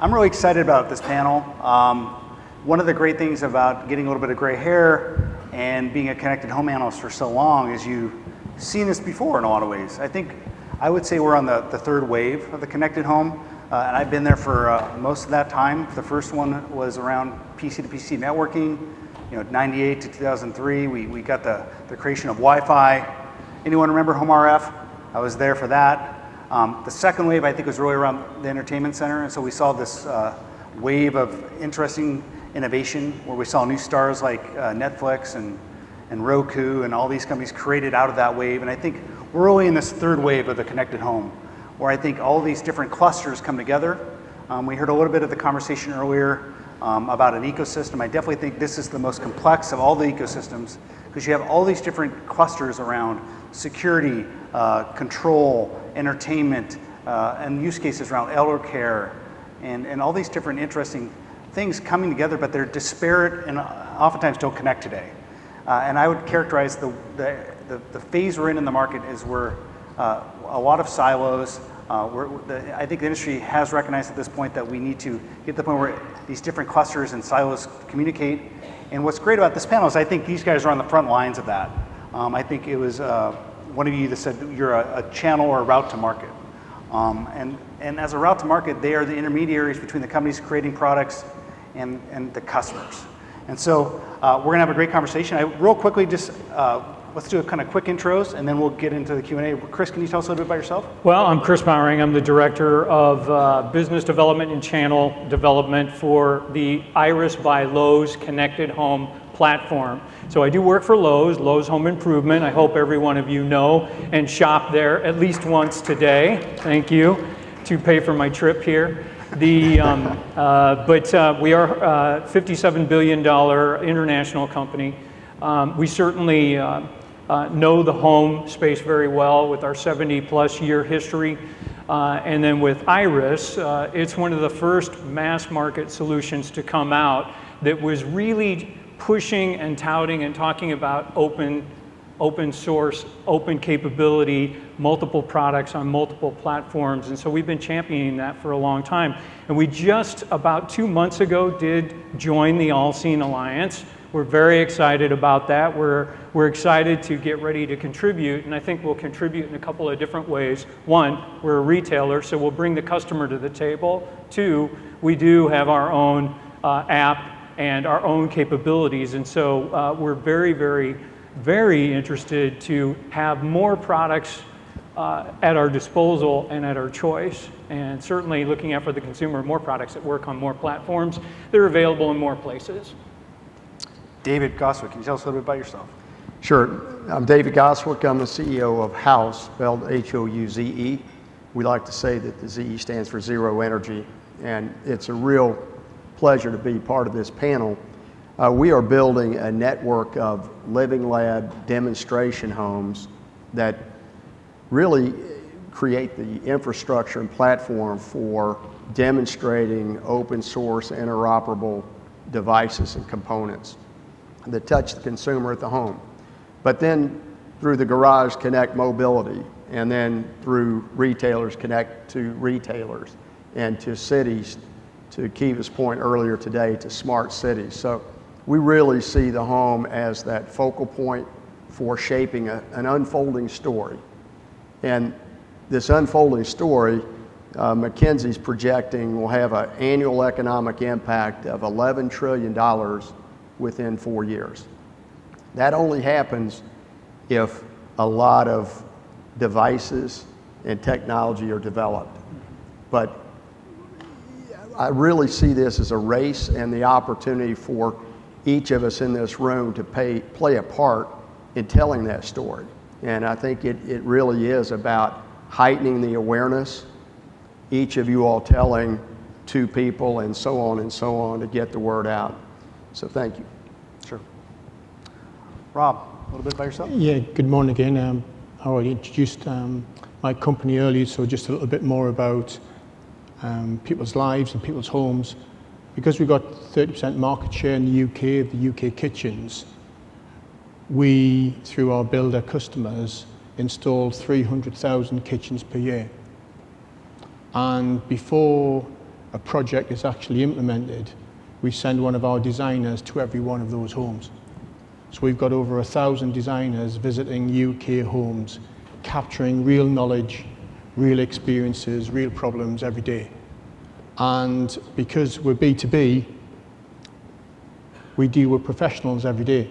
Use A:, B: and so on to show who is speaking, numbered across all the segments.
A: I'm really excited about this panel. One of the great things about getting a little bit of gray hair and being a connected home analyst for so long is you've seen this before in a lot of ways. I would say we're on the third wave of the connected home, and I've been there for most of that time. The first one was around PC-to-PC networking, 98 to 2003. We got the creation of Wi-Fi. Anyone remember Home RF? I was there for that. The second wave, I think, was really around the entertainment center, and so we saw this wave of interesting innovation where we saw new stars like Netflix and Roku and all these companies created out of that wave. And I think we're really in this third wave of the connected home, where I think all these different clusters come together. We heard a little bit of the conversation earlier about an ecosystem. I definitely think this is the most complex of all the ecosystems, because you have all these different clusters around security, control, entertainment, and use cases around elder care, and all these different interesting things coming together, but they're disparate and oftentimes don't connect today. And I would characterize the phase we're in the market is we're a lot of silos. I think the industry has recognized at this point that we need to get to the point where these different clusters and silos communicate. And what's great about this panel is I think these guys are on the front lines of that. I think it was one of you that said you're a channel or a route to market. And as a route to market, they are the intermediaries between the companies creating products and the customers. And so we're gonna have a great conversation. Real quickly, just let's do a kind of quick intros, and then we'll get into the Q&A. Kris, can you tell us a little bit about yourself?
B: Well, I'm Kris Bowring. I'm the Director of Business Development and Channel Development for the Iris by Lowe's Connected Home platform. So I do work for Lowe's Home Improvement. I hope every one of you know and shop there at least once today. Thank you, to pay for my trip here. We are a $57 billion international company. We certainly know the home space very well with our 70-plus year history. And then with Iris, it's one of the first mass market solutions to come out that was really pushing and touting and talking about open source, open capability, multiple products on multiple platforms. And so we've been championing that for a long time. And we just about 2 months ago did join the AllSeen Alliance. We're very excited about that. We're excited to get ready to contribute, and I think we'll contribute in a couple of different ways. One, we're a retailer, so we'll bring the customer to the table. Two, we do have our own app and our own capabilities, and so we're very, very, very interested to have more products at our disposal and at our choice, and certainly looking out for the consumer, more products that work on more platforms. They're available in more places.
A: David Goswick, can you tell us a little bit about yourself?
C: Sure. I'm David Goswick. I'm the CEO of HOUZE, spelled H-O-U-Z-E. We like to say that the Z stands for Zero Energy, and it's a real pleasure to be part of this panel. We are building a network of living lab demonstration homes that really create the infrastructure and platform for demonstrating open source interoperable devices and components that touch the consumer at the home. But then through the Garage Connect mobility, and then through retailers connect to retailers and to cities, to Kiva's point earlier today, to smart cities. So we really see the home as that focal point for shaping an unfolding story. And this unfolding story, McKinsey's projecting will have an annual economic impact of $11 trillion within 4 years. That only happens if a lot of devices and technology are developed. But I really see this as a race and the opportunity for each of us in this room to play a part in telling that story. And I think it really is about heightening the awareness, each of you all telling 2 people and so on to get the word out. So thank you.
A: Sure. Rob, a little bit about yourself?
D: Yeah, good morning again. I already introduced my company earlier, so just a little bit more about people's lives and people's homes. Because we've got 30% market share in the UK of the UK kitchens, we, through our builder customers, install 300,000 kitchens per year. And before a project is actually implemented, we send one of our designers to every one of those homes. So we've got over 1,000 designers visiting UK homes, capturing real knowledge, real experiences, real problems every day. And because we're B2B, we deal with professionals every day.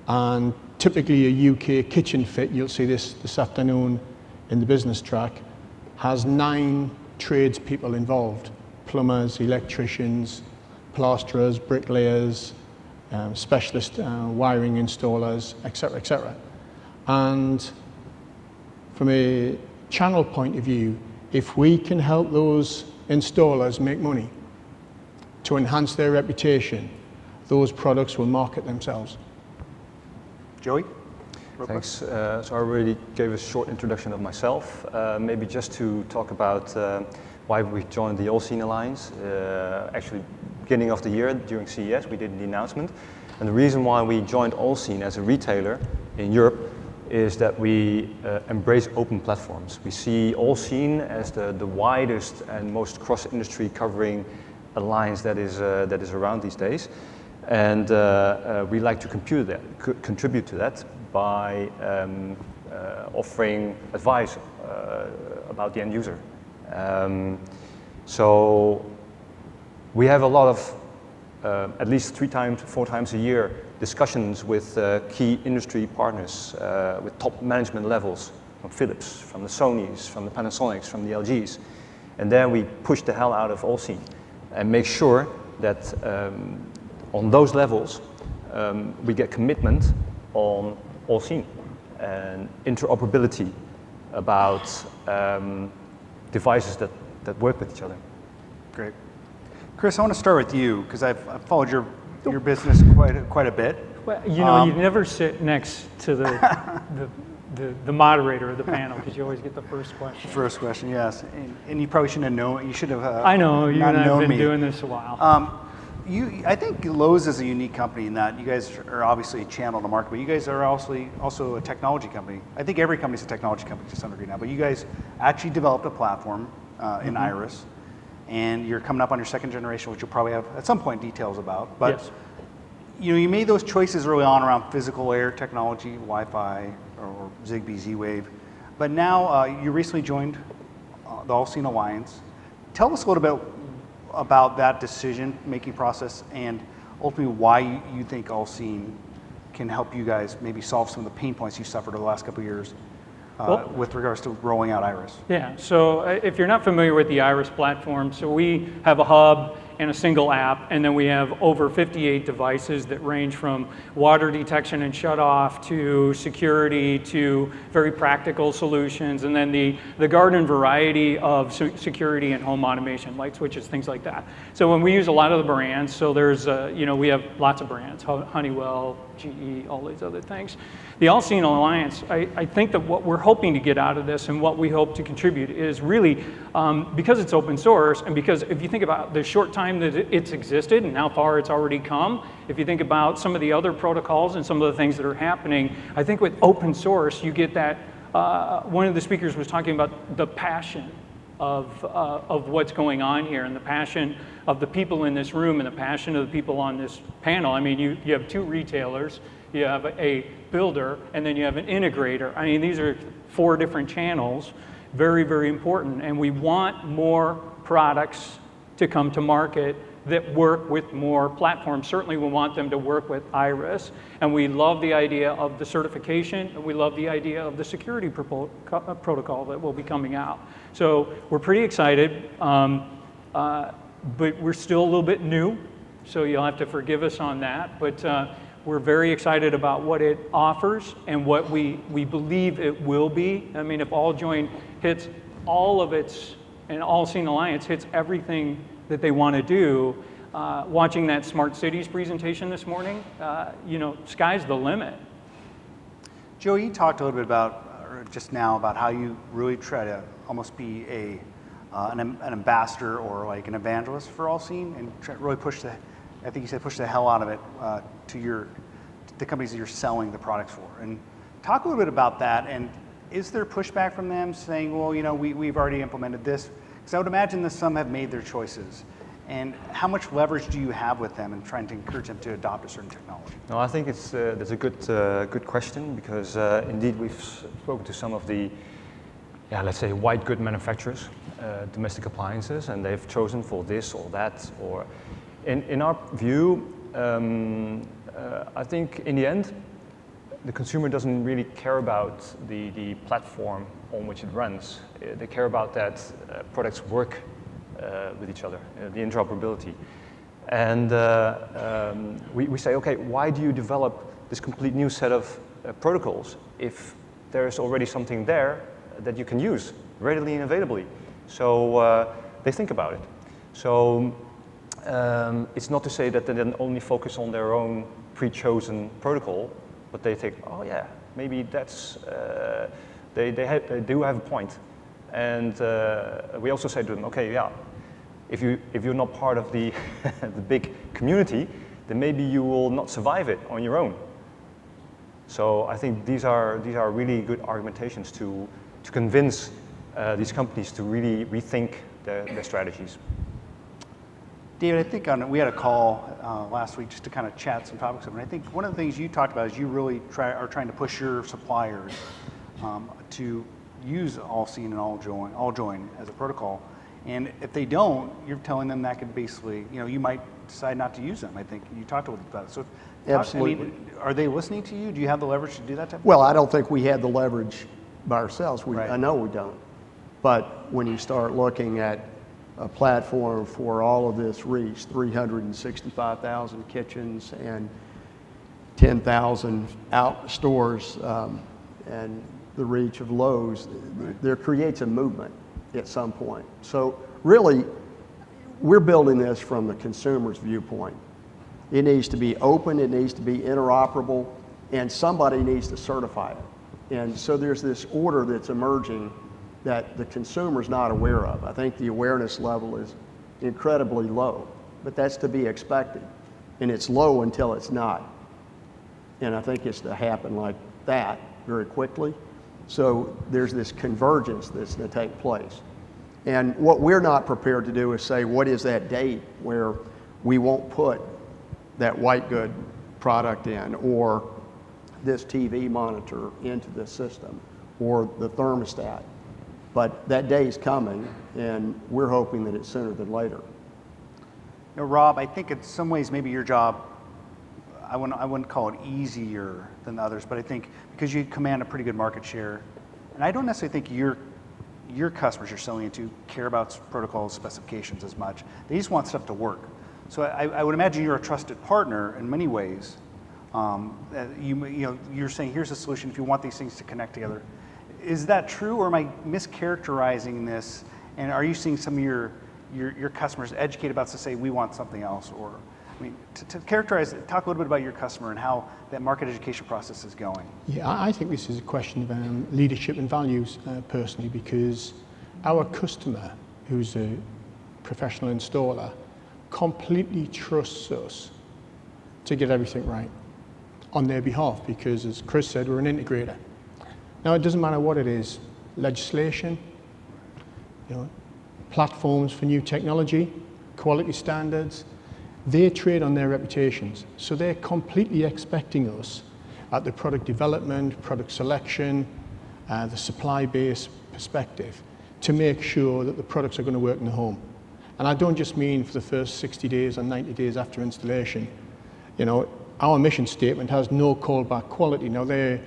D: And typically a UK kitchen fit, you'll see this afternoon in the business track, has 9 tradespeople involved: plumbers, electricians, plasterers, bricklayers, specialist wiring installers, etc., etc. And from a channel point of view, if we can help those installers make money to enhance their reputation, those products will market themselves.
A: Joey?
E: Thanks. So I already gave a short introduction of myself. Maybe just to talk about why we joined the AllSeen Alliance. Actually, beginning of the year during CES, we did the announcement. And the reason why we joined AllSeen as a retailer in Europe is that we embrace open platforms. We see AllSeen as the widest and most cross-industry covering alliance that is around these days. And we like to contribute to that by offering advice about the end user. So we have a lot of, at least 3 times, 4 times a year, discussions with key industry partners, with top management levels, from Philips, from the Sonys, from the Panasonics, from the LGs. And then we push the hell out of AllSeen and make sure that on those levels, we get commitment on AllSeen and interoperability about devices that work with each other.
A: Great. Kris, I want to start with you because I've followed your business quite a bit.
B: Well, you know, you never sit next to the moderator of the panel because you always get the first question.
A: First question, yes. And you probably shouldn't have known. You should have.
B: I know you
A: not
B: and I have
A: known
B: been
A: me.
B: doing this a while.
A: I think Lowe's is a unique company in that you guys are obviously a channel to market, but you guys are also a technology company. I think every company is a technology company to some degree now, but you guys actually developed a platform in Iris, and you're coming up on your 2nd generation, which you'll probably have at some point details about. But
B: yes.
A: you made those choices early on around physical air technology, Wi-Fi, or Zigbee, Z-Wave, but now you recently joined the AllSeen Alliance. Tell us a little bit about that decision-making process and ultimately why you think AllSeen can help you guys maybe solve some of the pain points you suffered over the last couple of years with regards to rolling out Iris.
B: Yeah, so if you're not familiar with the Iris platform, so we have a hub and a single app, and then we have over 58 devices that range from water detection and shut off to security to very practical solutions, and then the garden variety of security and home automation, light switches, things like that. So when we use a lot of the brands, so there's, we have lots of brands, Honeywell, GE, all these other things. The AllSeen Alliance, I think that what we're hoping to get out of this and what we hope to contribute is really, because it's open source and because if you think about the short time that it's existed and how far it's already come, if you think about some of the other protocols and some of the things that are happening, I think with open source you get that, one of the speakers was talking about the passion of what's going on here and the passion of the people in this room and the passion of the people on this panel. I mean, you have 2 retailers, you have a builder, and then you have an integrator. I mean, these are 4 different channels, very, very important. And we want more products to come to market that work with more platforms. Certainly we want them to work with Iris. And we love the idea of the certification, and we love the idea of the security protocol that will be coming out. So we're pretty excited, but we're still a little bit new. So you'll have to forgive us on that. But we're very excited about what it offers and what we believe it will be. I mean, if AllJoyn hits all of its, and AllSeen Alliance hits everything that they want to do, watching that Smart Cities presentation this morning, sky's the limit.
A: Joe, you talked a little bit about, just now, about how you really try to almost be an ambassador or like an evangelist for AllSeen and try to really push I think you said push the hell out of it to the companies that you're selling the products for. And talk a little bit about that. And is there pushback from them saying, well, we've already implemented this? Because I would imagine that some have made their choices. And how much leverage do you have with them in trying to encourage them to adopt a certain technology?
E: No, I think that's a good question, because indeed we've spoken to some of the, let's say, white good manufacturers, domestic appliances, and they've chosen for this or that. Or in our view, I think in the end, the consumer doesn't really care about the platform on which it runs. They care about that products work with each other, the interoperability. And we say, okay, why do you develop this complete new set of protocols if there's already something there that you can use readily and availably? So they think about it. So it's not to say that they then only focus on their own pre-chosen protocol, but they think, oh yeah, maybe that's, they do have a point. And we also say to them, okay, yeah, if you're not part of the, the big community, then maybe you will not survive it on your own. So I think these are really good argumentations to convince these companies to really rethink their strategies.
A: David, I think we had a call last week just to kind of chat some topics. And I think one of the things you talked about is you really are trying to push your suppliers to use AllSeen and AllJoyn as a protocol. And if they don't, you're telling them that could basically, you might decide not to use them. I think you talked a little bit about it. So,
C: Absolutely.
A: Are they listening to you? Do you have the leverage to do that type of
C: Well, I don't think we had the leverage by ourselves.
A: Right.
C: I know we don't. But when you start looking at a platform for all of this reach, 365,000 kitchens and 10,000 out stores, and the reach of Lowe's, there creates a movement at some point. So really, we're building this from the consumer's viewpoint. It needs to be open, it needs to be interoperable, and somebody needs to certify it. And so there's this order that's emerging that the consumer's not aware of. I think the awareness level is incredibly low, but that's to be expected. And it's low until it's not. And I think it's to happen like that very quickly. So there's this convergence that's going to take place. And what we're not prepared to do is say, what is that date where we won't put that white good product in, or this TV monitor into the system, or the thermostat. But that day is coming, and we're hoping that it's sooner than later.
A: Rob, I think in some ways maybe your job, I wouldn't call it easier than the others, but I think because you command a pretty good market share, and I don't necessarily think your customers you're selling into care about protocols, specifications as much. They just want stuff to work. So I would imagine you're a trusted partner in many ways. You're saying here's a solution if you want these things to connect together. Is that true, or am I mischaracterizing this? And are you seeing some of your customers educate about to say we want something else? Or I mean, to characterize, talk a little bit about your customer and how that market education process is going.
D: Yeah, I think this is a question of leadership and values personally, because our customer, who's a professional installer, completely trusts us to get everything right on their behalf, because as Kris said, we're an integrator. Now, it doesn't matter what it is, legislation, platforms for new technology, quality standards, they trade on their reputations. So they're completely expecting us at the product development, product selection, the supply base perspective to make sure that the products are going to work in the home. And I don't just mean for the first 60 days or 90 days after installation. Our mission statement has no callback quality. Now, they're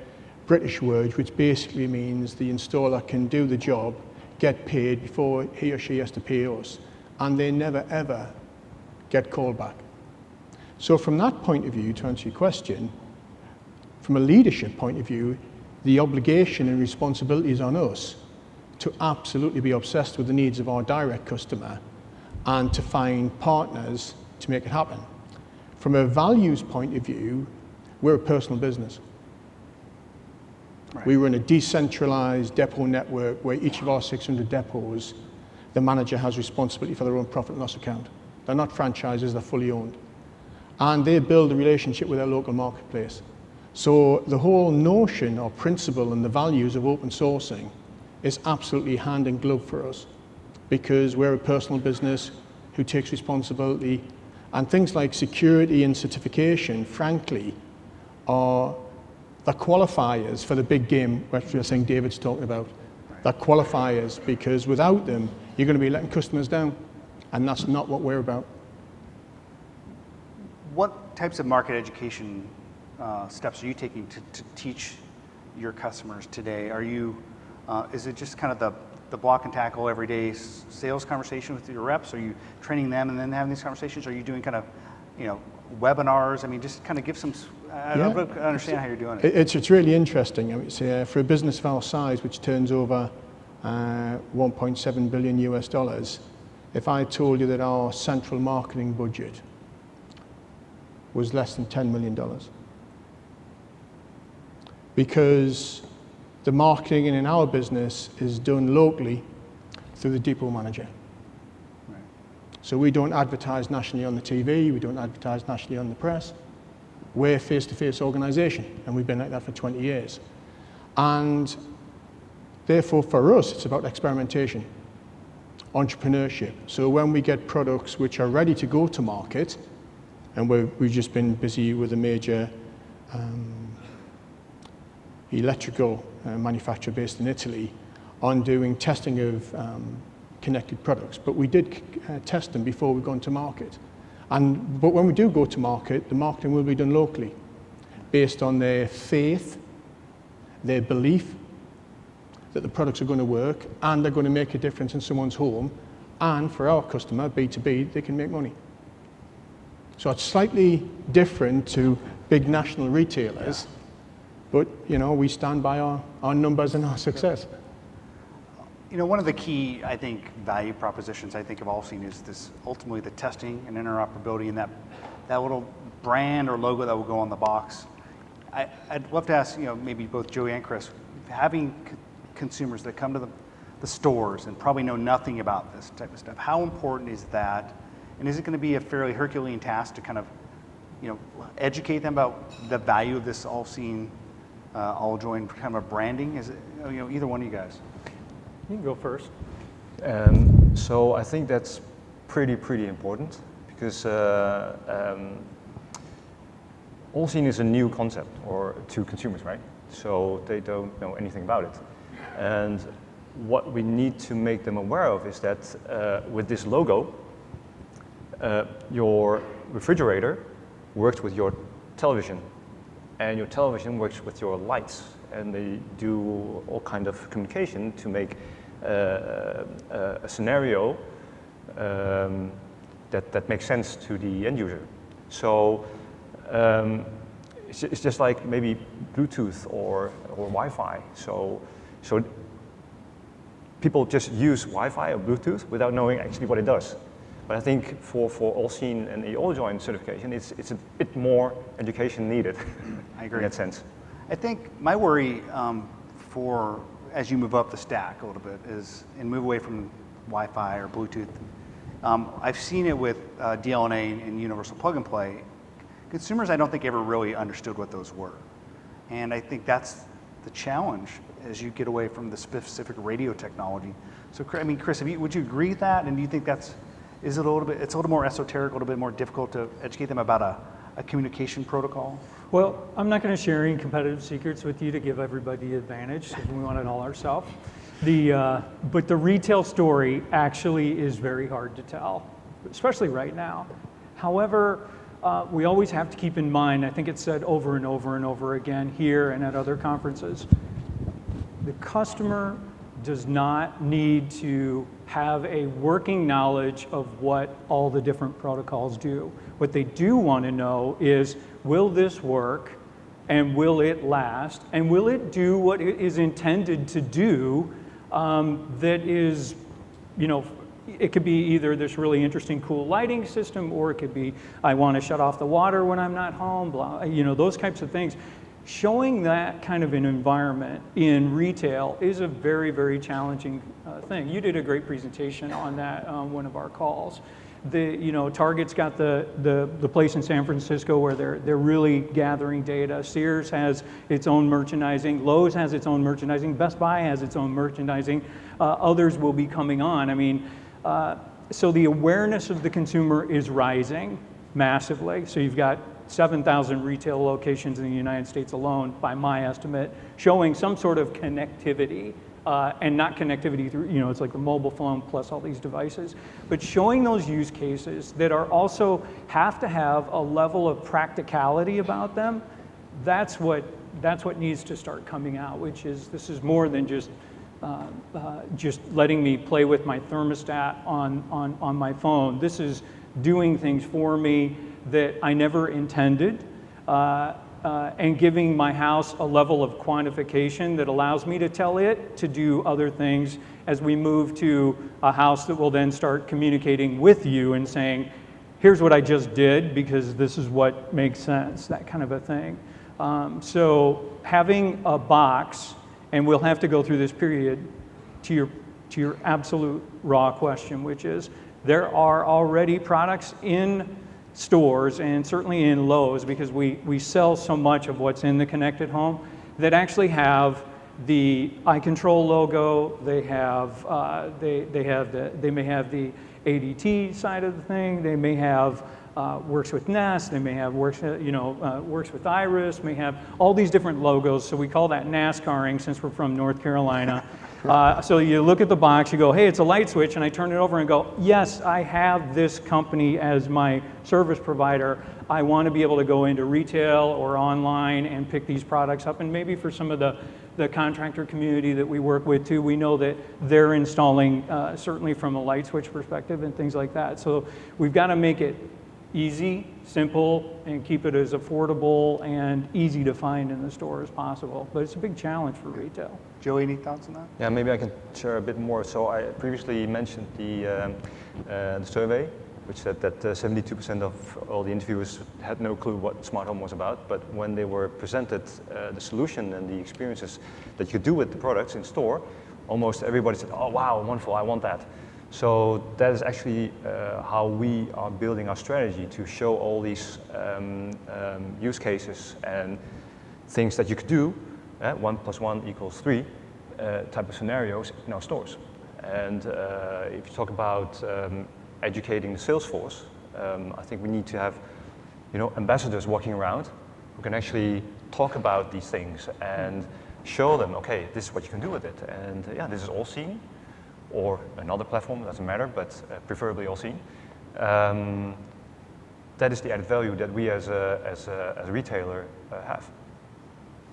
D: British words, which basically means the installer can do the job, get paid before he or she has to pay us, and they never ever get called back. So from that point of view, to answer your question, from a leadership point of view, the obligation and responsibility is on us to absolutely be obsessed with the needs of our direct customer and to find partners to make it happen. From a values point of view, we're a personal business. Right. We run a decentralized depot network where each of our 600 depots, the manager has responsibility for their own profit and loss account. They're not franchises, they're fully owned. And they build a relationship with their local marketplace. So the whole notion or principle and the values of open sourcing is absolutely hand in glove for us. because we're a personal business who takes responsibility. And things like security and certification, frankly, are the qualifiers for the big game, which I think David's talking about. They're qualifiers, because without them, you're going to be letting customers down. And that's not what we're about.
A: What types of market education steps are you taking to teach your customers today? Are you, is it just kind of the block and tackle everyday sales conversation with your reps? Are you training them and then having these conversations? Are you doing kind of, webinars? I mean, just kind of give some, I don't understand how you're doing it.
D: It's really interesting. I mean, for a business of our size, which turns over 1.7 billion US dollars, if I told you that our central marketing budget was less than $10 million. Because the marketing in our business is done locally through the depot manager.
A: Right.
D: So we don't advertise nationally on the TV, we don't advertise nationally on the press. We're a face-to-face organization, and we've been like that for 20 years. And therefore, for us, it's about experimentation, entrepreneurship. So when we get products which are ready to go to market, and we've just been busy with a major electrical manufacturer based in Italy on doing testing of connected products. But we did test them before we've gone to market. But when we do go to market, the marketing will be done locally, based on their faith, their belief that the products are going to work and they're going to make a difference in someone's home. And for our customer, B2B, they can make money. So it's slightly different to big national retailers, but we stand by our numbers and our success.
A: One of the key, I think, value propositions I think of AllSeen is this, ultimately the testing and interoperability, and that little brand or logo that will go on the box. I'd love to ask, maybe both Joey and Kris, having consumers that come to the stores and probably know nothing about this type of stuff, how important is that? And is it going to be a fairly Herculean task to kind of, educate them about the value of this AllSeen, AllJoyn kind of a branding? Is it, either one of you guys?
B: You can go first.
E: So I think that's pretty important, because AllSeen is a new concept to consumers, right? So they don't know anything about it. And what we need to make them aware of is that with this logo, your refrigerator works with your television, and your television works with your lights, and they do all kind of communication to make a scenario that makes sense to the end user. So it's just like maybe Bluetooth or Wi-Fi. So people just use Wi-Fi or Bluetooth without knowing actually what it does. But I think for AllSeen and the AllJoyn certification, it's a bit more education needed.
A: I agree.
E: In that sense.
A: I think my worry as you move up the stack a little bit and move away from Wi-Fi or Bluetooth. I've seen it with DLNA and Universal Plug and Play. Consumers, I don't think ever really understood what those were. And I think that's the challenge as you get away from the specific radio technology. So, Kris, would you agree with that? And do you think it's a little more esoteric, a little bit more difficult to educate them about a communication protocol?
B: Well, I'm not going to share any competitive secrets with you to give everybody the advantage, because we want it all ourselves. But the retail story actually is very hard to tell, especially right now. However, we always have to keep in mind, I think it's said over and over and over again here and at other conferences, the customer does not need to have a working knowledge of what all the different protocols do. What they do want to know is, will this work, and will it last, and will it do what it is intended to do? That is, it could be either this really interesting, cool lighting system, or it could be, I want to shut off the water when I'm not home, blah, those types of things. Showing that kind of an environment in retail is a very, very challenging thing. You did a great presentation on that on one of our calls. Target's got the place in San Francisco where they're really gathering data. Sears has its own merchandising. Lowe's has its own merchandising. Best Buy has its own merchandising. Others will be coming on. So the awareness of the consumer is rising massively. So you've got 7,000 retail locations in the United States alone, by my estimate, showing some sort of connectivity, and not connectivity through, it's like the mobile phone plus all these devices, but showing those use cases that are also have to have a level of practicality about them. That's what needs to start coming out, which is, this is more than just letting me play with my thermostat on my phone. This is doing things for me that I never intended, and giving my house a level of quantification that allows me to tell it to do other things as we move to a house that will then start communicating with you and saying, here's what I just did because this is what makes sense, that kind of a thing. So having a box, and we'll have to go through this period to your absolute raw question, which is, there are already products in stores and certainly in Lowe's, because we sell so much of what's in the connected home, that actually have the iControl logo. They have they may have the ADT side of the thing. They may have works with Nest. They may have works with Iris. May have all these different logos. So we call that NASCARing, since we're from North Carolina. So you look at the box, you go, hey, it's a light switch, and I turn it over and go, yes, I have this company as my service provider. I want to be able to go into retail or online and pick these products up. And maybe for some of the contractor community that we work with too, we know that they're installing, certainly from a light switch perspective and things like that. So we've got to make it easy, simple, and keep it as affordable and easy to find in the store as possible. But it's a big challenge for retail.
A: Joey, any thoughts on that?
E: Yeah, maybe I can share a bit more. So I previously mentioned the survey, which said that 72% of all the interviewers had no clue what smart home was about. But when they were presented the solution and the experiences that you could do with the products in store, almost everybody said, oh wow, wonderful, I want that. So that is actually how we are building our strategy, to show all these use cases and things that you could do, 1 + 1 = 3 type of scenarios in our stores. And if you talk about educating the sales force, I think we need to have ambassadors walking around who can actually talk about these things and show them, okay, this is what you can do with it. And yeah, this is AllSeen, or another platform, doesn't matter, but preferably AllSeen. That is the added value that we as a retailer have.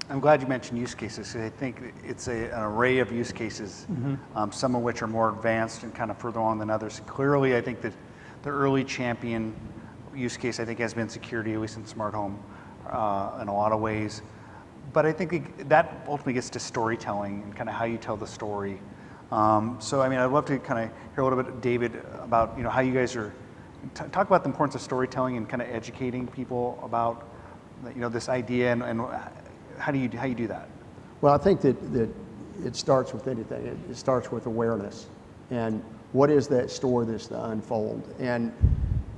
A: I'm glad you mentioned use cases. I think it's an array of use cases, some of which are more advanced and kind of further on than others. Clearly, I think that the early champion use case, I think, has been security, at least in smart home, in a lot of ways. But I think that ultimately gets to storytelling and kind of how you tell the story. So, I mean, I'd love to kind of hear a little bit, David, about how you guys are talk about the importance of storytelling and kind of educating people about this idea, and how do you do that?
C: Well, I think that it starts with anything. It starts with awareness, and what is that story that's to unfold? And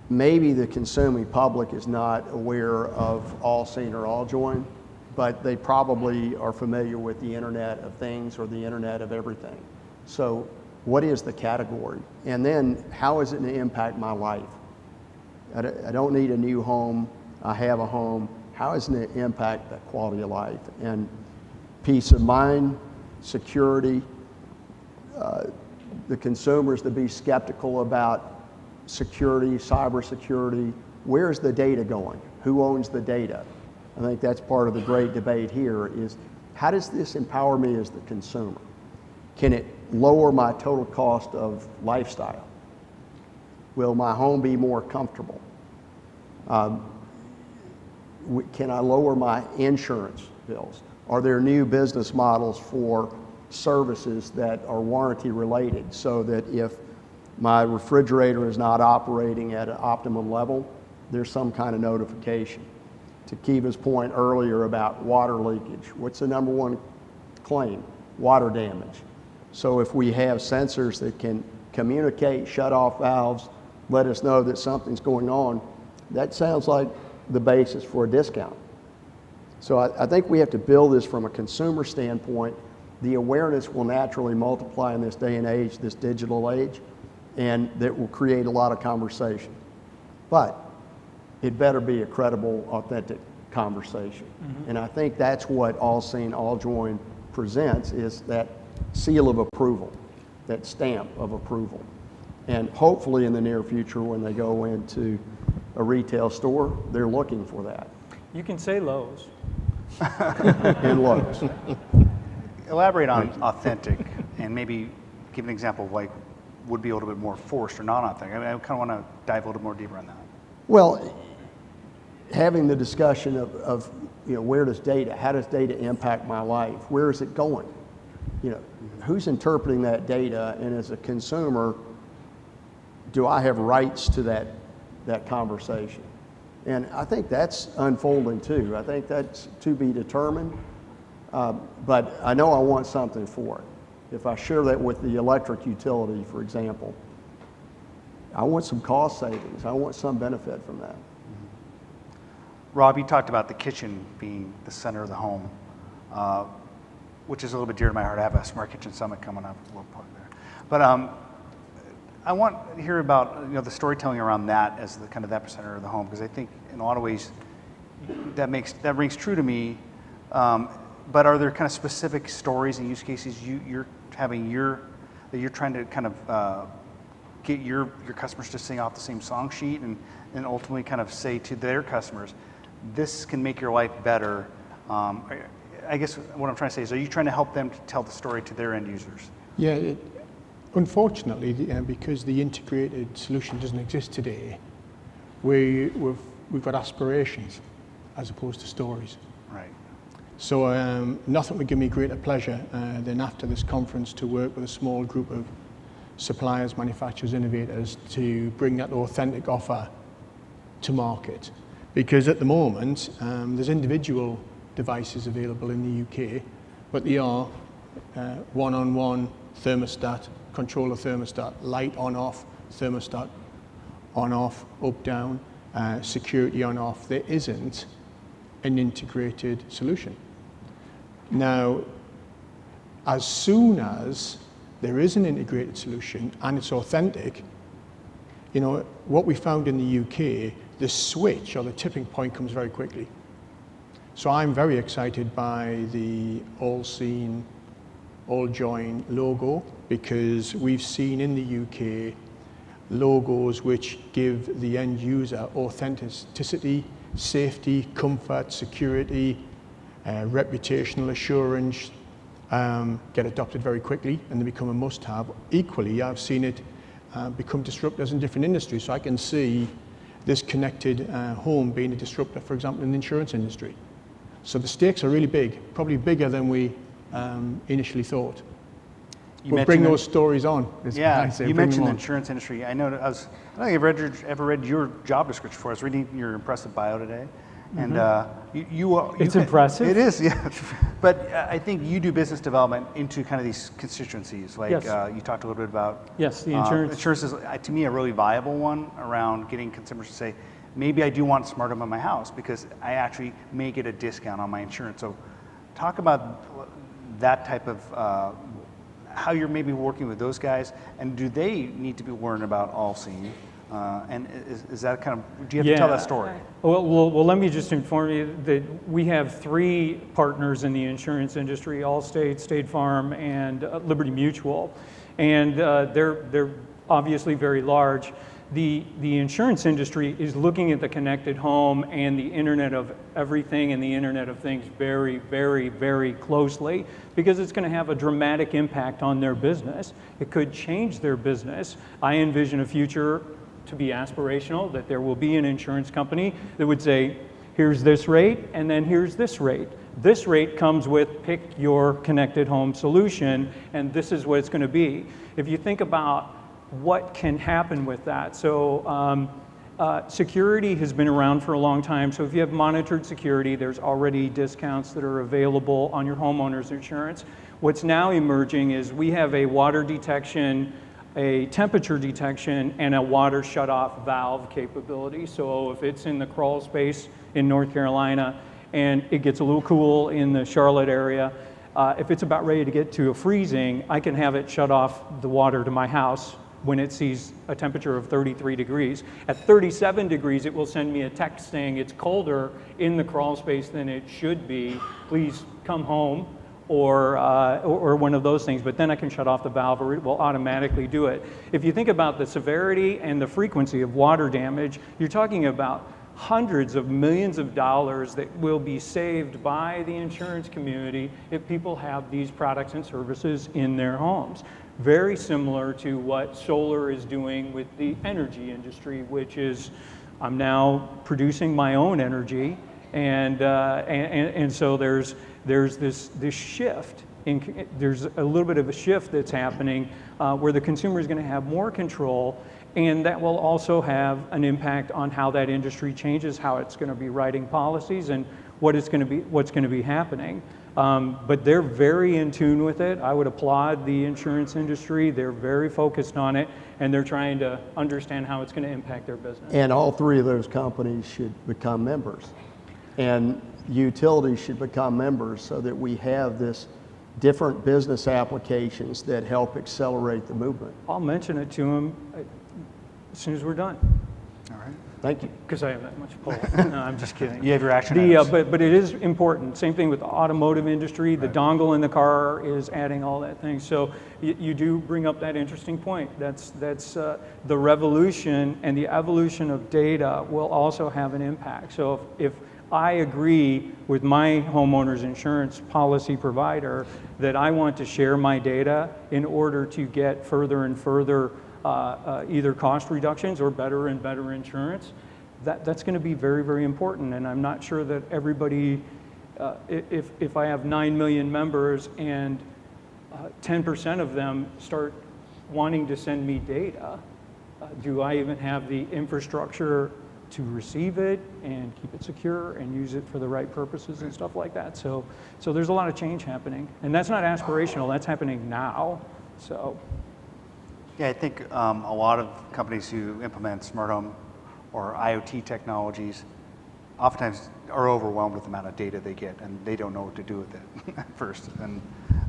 C: maybe the consuming public is not aware of AllSeen or AllJoyn, but they probably are familiar with the Internet of Things or the Internet of Everything. So what is the category? And then how is it going to impact my life? I don't need a new home. I have a home. How is it going to impact that quality of life? And peace of mind, security, the consumers to be skeptical about security, cybersecurity. Where's the data going? Who owns the data? I think that's part of the great debate here is, how does this empower me as the consumer? Can it lower my total cost of lifestyle? Will my home be more comfortable? Can I lower my insurance bills? Are there new business models for services that are warranty related, so that if my refrigerator is not operating at an optimum level, there's some kind of notification? To Kiva's point earlier about water leakage, what's the number one claim? Water damage. So if we have sensors that can communicate, shut off valves, let us know that something's going on, that sounds like the basis for a discount. So I think we have to build this from a consumer standpoint. The awareness will naturally multiply in this day and age, this digital age, and that will create a lot of conversation. But it better be a credible, authentic conversation. And I think that's what AllSeen, AllJoyn presents, is that seal of approval, that stamp of approval. And hopefully in the near future, when they go into a retail store, they're looking for that.
B: You can say Lowe's.
C: In Lowe's.
A: Elaborate on authentic, and maybe give an example of like would be a little bit more forced or not authentic. I kind of want to dive a little more deeper on that.
C: Well, having the discussion of where does data, how does data impact my life? Where is it going? Who's interpreting that data? And as a consumer, do I have rights to that conversation? And I think that's unfolding too. I think that's to be determined. But I know I want something for it. If I share that with the electric utility, for example, I want some cost savings. I want some benefit from that.
A: Rob, you talked about the kitchen being the center of the home, which is a little bit dear to my heart. I have a Smart Kitchen Summit coming up. A little plug there. But I want to hear about the storytelling around that as the kind of that center of the home, because I think in a lot of ways that rings true to me. But are there kind of specific stories and use cases you're having that you're trying to kind of get your customers to sing off the same song sheet and ultimately kind of say to their customers, this can make your life better? I guess what I'm trying to say is, are you trying to help them to tell the story to their end users?
D: Yeah, unfortunately, because the integrated solution doesn't exist today, we've got aspirations as opposed to stories.
A: Right.
D: So nothing would give me greater pleasure than after this conference to work with a small group of suppliers, manufacturers, innovators to bring that authentic offer to market. Because at the moment, there's individual devices available in the UK, but they are one-on-one thermostat, controller thermostat, light on-off, thermostat on-off, up-down, security on-off. There isn't an integrated solution. Now, as soon as there is an integrated solution and it's authentic, what we found in the UK, the switch or the tipping point comes very quickly. So I'm very excited by the AllSeen, AllJoyn logo, because we've seen in the UK logos which give the end user authenticity, safety, comfort, security, reputational assurance, get adopted very quickly and they become a must-have. Equally, I've seen it become disruptors in different industries. So I can see this connected home being a disruptor, for example, in the insurance industry. So the stakes are really big, probably bigger than we initially thought. We'll bring those stories on.
A: Yeah, you mentioned the insurance industry. I don't think I've ever read your job description before. I was reading your impressive bio today. And
B: it's impressive.
A: It is, yeah. But I think you do business development into kind of these constituencies. Like
B: yes.
A: You talked a little bit about.
B: Yes, the insurance.
A: Insurance is, to me, a really viable one around getting consumers to say, maybe I do want smart home in my house because I actually may get a discount on my insurance. So talk about that type of, how you're maybe working with those guys, and do they need to be learning about AllSeen? And is that kind of, do you have to tell that story?
B: Well, let me just inform you that we have 3 partners in the insurance industry: Allstate, State Farm, and Liberty Mutual. And they're obviously very large. The insurance industry is looking at the connected home and the Internet of Everything and the Internet of Things very, very, very closely, because it's going to have a dramatic impact on their business. It could change their business. I envision a future to be aspirational, that there will be an insurance company that would say, here's this rate, and then here's this rate. This rate comes with pick your connected home solution, and this is what it's going to be. If you think about what can happen with that. So security has been around for a long time. So if you have monitored security, there's already discounts that are available on your homeowner's insurance. What's now emerging is we have a water detection, a temperature detection, and a water shutoff valve capability. So if it's in the crawl space in North Carolina and it gets a little cool in the Charlotte area, if it's about ready to get to a freezing, I can have it shut off the water to my house when it sees a temperature of 33 degrees. At 37 degrees, it will send me a text saying it's colder in the crawl space than it should be. Please come home, or one of those things. But then I can shut off the valve, or it will automatically do it. If you think about the severity and the frequency of water damage, you're talking about hundreds of millions of dollars that will be saved by the insurance community if people have these products and services in their homes. Very similar to what solar is doing with the energy industry, which is I'm now producing my own energy, and so there's this shift. There's a little bit of a shift that's happening where the consumer is going to have more control, and that will also have an impact on how that industry changes, how it's going to be writing policies, and what's going to be happening. But they're very in tune with it. I would applaud the insurance industry. They're very focused on it, and they're trying to understand how it's going to impact their business.
C: And all three of those companies should become members. And utilities should become members so that we have this different business applications that help accelerate the movement.
B: I'll mention it to them as soon as we're done.
A: All right.
C: Thank you.
B: Because I have that much pull. No, I'm just kidding.
A: You have your action items.
B: But it is important. Same thing with the automotive industry. The dongle in the car is adding all that thing. So you do bring up that interesting point. That's the revolution and the evolution of data will also have an impact. So if I agree with my homeowner's insurance policy provider that I want to share my data in order to get further and further either cost reductions or better and better insurance, that's going to be very, very important. And I'm not sure that everybody, if I have 9 million members and 10% of them start wanting to send me data, do I even have the infrastructure to receive it and keep it secure and use it for the right purposes and stuff like that? So there's a lot of change happening, and that's not aspirational, that's happening now. So
A: yeah, I think a lot of companies who implement smart home or IoT technologies oftentimes are overwhelmed with the amount of data they get, and they don't know what to do with it at first. And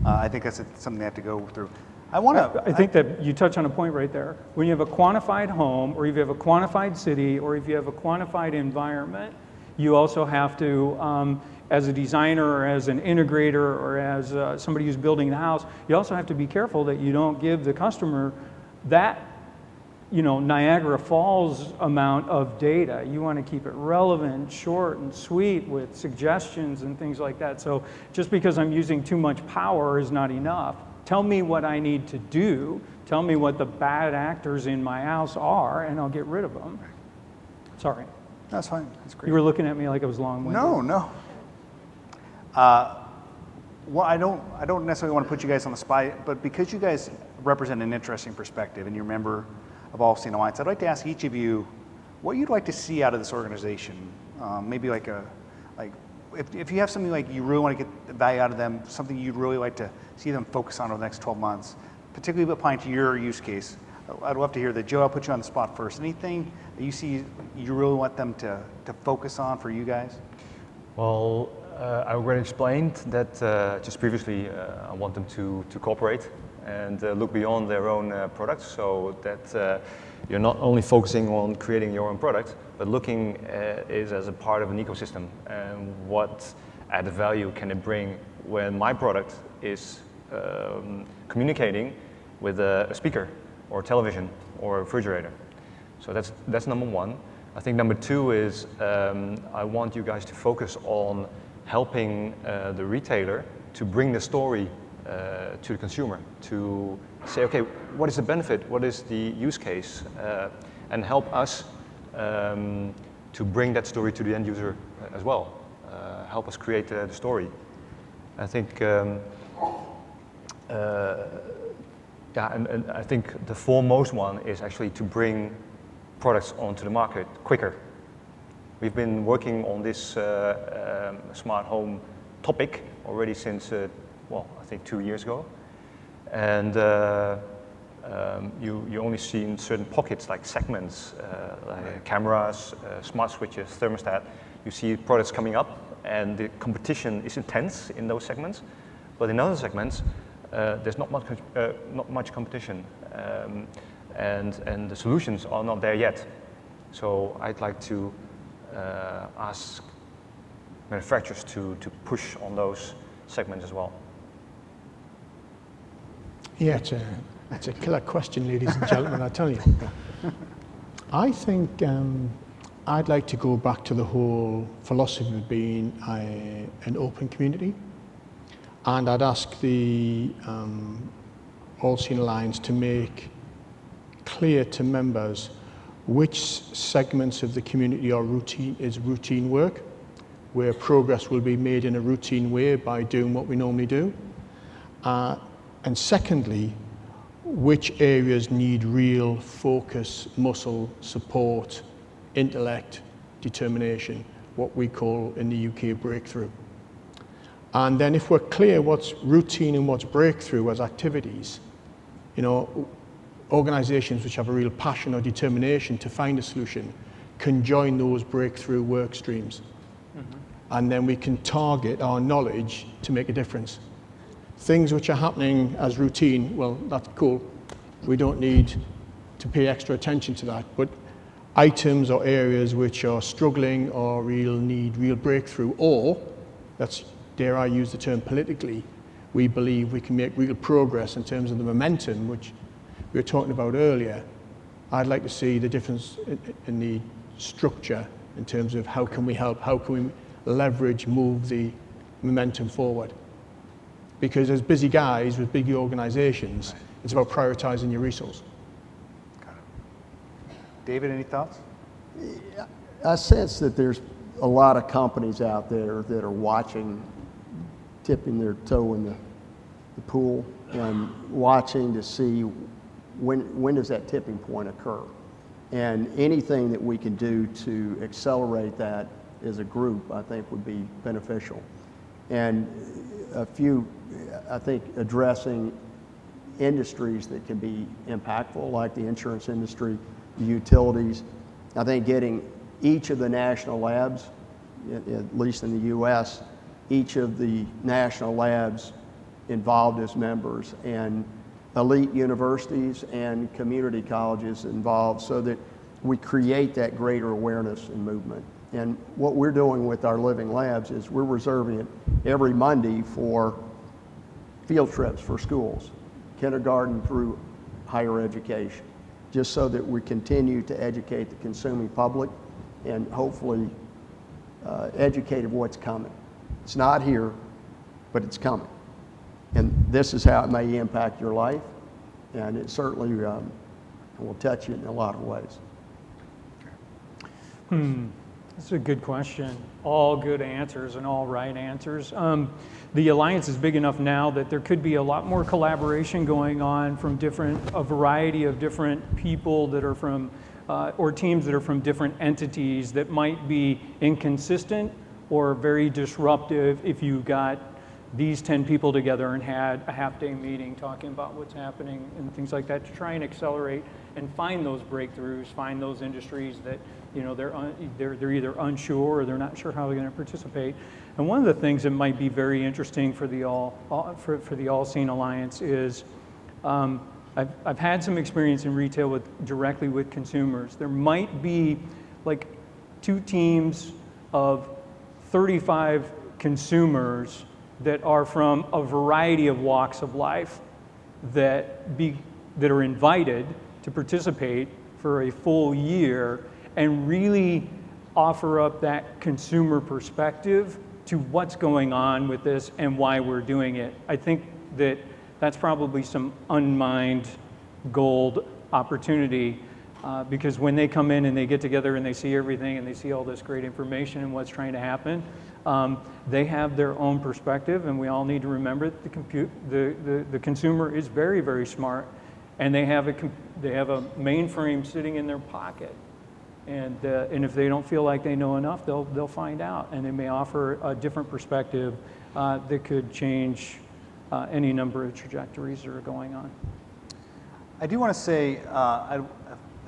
A: I think that's something they have to go through.
B: I think that you touch on a point right there. When you have a quantified home, or if you have a quantified city, or if you have a quantified environment, you also have to, as a designer or as an integrator or as somebody who's building the house, you also have to be careful that you don't give the customer that, Niagara Falls amount of data. You want to keep it relevant, short and sweet with suggestions and things like that. So just because I'm using too much power is not enough. Tell me what I need to do. Tell me what the bad actors in my house are, and I'll get rid of them. Sorry.
A: That's fine. That's great.
B: You were looking at me like I was long-winded.
A: No. Well, I don't necessarily want to put you guys on the spot, but because you guys represent an interesting perspective and you're a member of AllSeen Alliance, I'd like to ask each of you what you'd like to see out of this organization. Maybe if you have something like you really want to get the value out of them, something you'd really like to see them focus on over the next 12 months, particularly applying to your use case. I'd love to hear that. Joe, I'll put you on the spot first. Anything that you see you really want them to focus on for you guys?
E: Well, I already explained that just previously. I want them to cooperate and look beyond their own products, so that you're not only focusing on creating your own product, but looking is as a part of an ecosystem, and what added value can it bring when my product is communicating with a speaker or television or a refrigerator. So that's number one. I think number two is I want you guys to focus on helping the retailer to bring the story to the consumer, to say, okay, what is the benefit, what is the use case, and help us to bring that story to the end user as well. Help us create the story. I think, and I think the foremost one is actually to bring products onto the market quicker. We've been working on this smart home topic already since, I think 2 years ago. And you only see in certain pockets, like segments, like cameras, smart switches, thermostat. You see products coming up, and the competition is intense in those segments. But in other segments, there's not much competition. and the solutions are not there yet. So I'd like to ask manufacturers to push on those segments as well.
D: Yeah, it's a killer question, ladies and gentlemen, I tell you. I think I'd like to go back to the whole philosophy of being an open community. And I'd ask the AllSeen Alliance to make clear to members which segments of the community are routine work, where progress will be made in a routine way by doing what we normally do. And secondly, which areas need real focus, muscle, support, intellect, determination, what we call in the UK breakthrough. And then if we're clear what's routine and what's breakthrough as activities, you know, organizations which have a real passion or determination to find a solution can join those breakthrough work streams. Mm-hmm. And then we can target our knowledge to make a difference. Things which are happening as routine, well, that's cool. We don't need to pay extra attention to that. But items or areas which are struggling or need real breakthrough, or, that's, dare I use the term politically, we believe we can make real progress in terms of the momentum, which we were talking about earlier. I'd like to see the difference in the structure in terms of how can we help, how can we leverage, move the momentum forward. Because as busy guys with big organizations, right, it's about prioritizing your resource.
A: Got it. David, any thoughts?
C: I sense that there's a lot of companies out there that are watching, tipping their toe in the pool and watching to see when does that tipping point occur. And anything that we can do to accelerate that as a group, I think would be beneficial. And a few, I think, addressing industries that can be impactful, like the insurance industry, the utilities. I think getting each of the national labs, at least in the US, each of the national labs involved as members, and elite universities and community colleges involved, so that we create that greater awareness and movement. And what we're doing with our living labs is we're reserving it every Monday for field trips for schools, kindergarten through higher education, just so that we continue to educate the consuming public and hopefully educate of what's coming. It's not here, but it's coming. And this is how it may impact your life, and it certainly will touch you in a lot of ways.
B: That's a good question. All good answers and all right answers. The Alliance is big enough now that there could be a lot more collaboration going on from a variety of different people that are from, or teams that are from different entities that might be inconsistent or very disruptive if you got these 10 people together and had a half-day meeting talking about what's happening and things like that, to try and accelerate and find those breakthroughs, find those industries that, you know, they're either unsure or they're not sure how they're going to participate. And one of the things that might be very interesting for the AllSeen Alliance is I've had some experience in retail directly with consumers. There might be like 2 teams of 35 consumers that are from a variety of walks of life that are invited to participate for a full year and really offer up that consumer perspective to what's going on with this and why we're doing it. I think that that's probably some unmined gold opportunity, because when they come in and they get together and they see everything and they see all this great information and what's trying to happen, they have their own perspective, and we all need to remember that the consumer is very, very smart, and they have a mainframe sitting in their pocket, and if they don't feel like they know enough, they'll find out, and they may offer a different perspective that could change any number of trajectories that are going on.
A: I do want to say,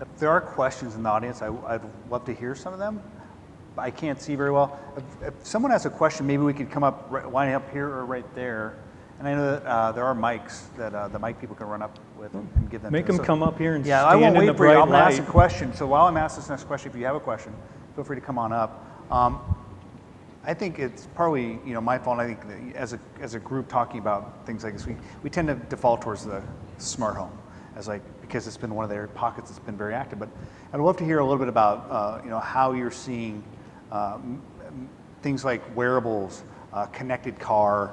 A: if there are questions in the audience, I'd love to hear some of them. I can't see very well. If someone has a question, maybe we could come up, line up here or right there, And I know that there are mics that the mic people can run up with and give them
B: Make
A: to
B: them
A: us.
B: come up here and
A: Yeah, I
B: stand
A: won't
B: in the
A: wait for you.
B: bright
A: I'm going to ask
B: light.
A: a question. So while I'm asking this next question, if you have a question, feel free to come on up. I think it's partly, my fault. I think that as a group talking about things like this, we tend to default towards the smart home because it's been one of their pockets that's been very active. But I'd love to hear a little bit about how you're seeing things like wearables, connected car,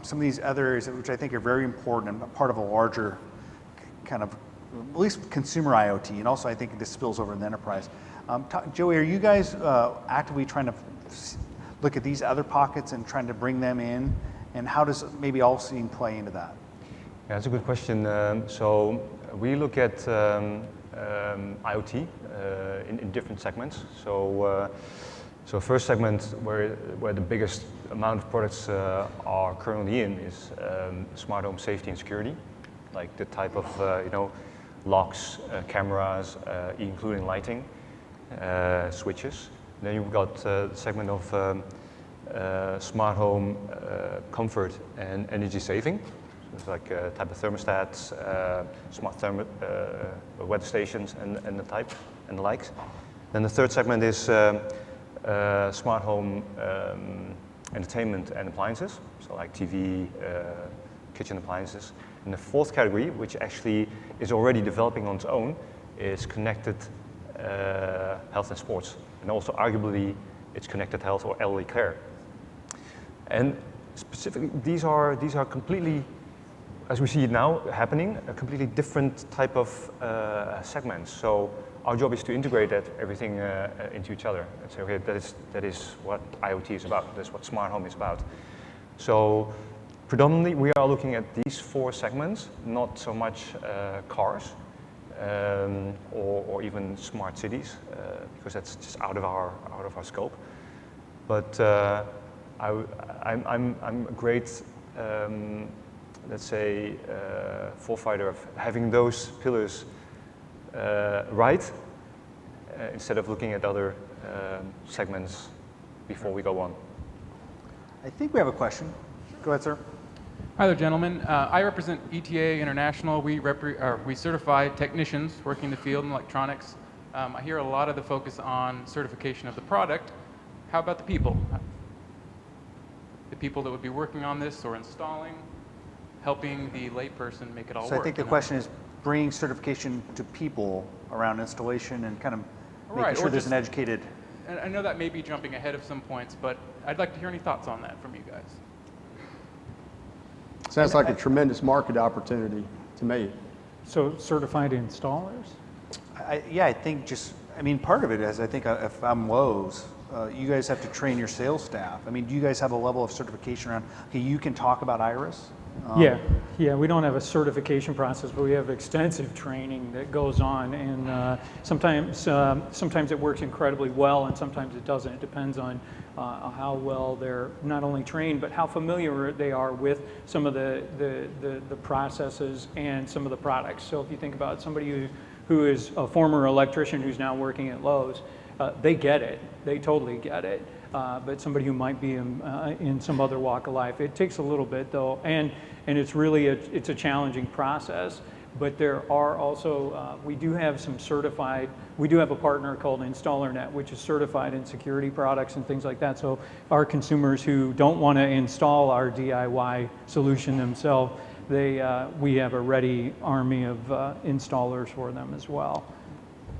A: some of these other areas which I think are very important and a part of a larger kind of at least consumer IoT, and also I think this spills over in the enterprise. Joey, are you guys actively trying to look at these other pockets and trying to bring them in? And how does maybe AllSeen play into that?
E: Yeah, that's a good question. So we look at IoT in different segments. So first segment where the biggest amount of products are currently in is smart home safety and security, like the type of locks, cameras, including lighting, switches. Then you've got the segment of smart home comfort and energy saving. So it's like type of thermostats, smart weather stations, and the likes. Then the third segment is smart home entertainment and appliances, so like TV, kitchen appliances. And the fourth category, which actually is already developing on its own, is connected health and sports, and also arguably it's connected health or elderly care. And specifically, these are completely, as we see it now happening, a completely different type of segments. So our job is to integrate everything into each other and say, okay, that is what IoT is about. That's what smart home is about. So predominantly, we are looking at these four segments, not so much cars or even smart cities, because that's just out of our scope. But I'm a great, let's say, forefighter of having those pillars right, instead of looking at other segments before we go on.
A: I think we have a question. Go ahead, sir.
F: Hi there, gentlemen. I represent ETA International. We certify technicians working in the field in electronics. I hear a lot of the focus on certification of the product. How about the people? The people that would be working on this or installing, helping the layperson make it all work.
A: So I think the question is bringing certification to people around installation and kind of making sure there's an educated...
F: And I know that may be jumping ahead of some points, but I'd like to hear any thoughts on that from you guys.
C: Sounds like a tremendous market opportunity to me.
B: So certified installers?
A: I think part of it is, I think if I'm Lowe's, you guys have to train your sales staff. I mean, do you guys have a level of certification around, okay, you can talk about Iris?
B: Yeah, we don't have a certification process, but we have extensive training that goes on, and sometimes it works incredibly well, and sometimes it doesn't. It depends on how well they're not only trained, but how familiar they are with some of the processes and some of the products. So if you think about somebody who is a former electrician who's now working at Lowe's, they get it. They totally get it. But somebody who might be in some other walk of life, it takes a little bit though, and it's really it's a challenging process. But there are also we do have a partner called InstallerNet, which is certified in security products and things like that. So our consumers who don't want to install our DIY solution themselves, we have a ready army of installers for them as well.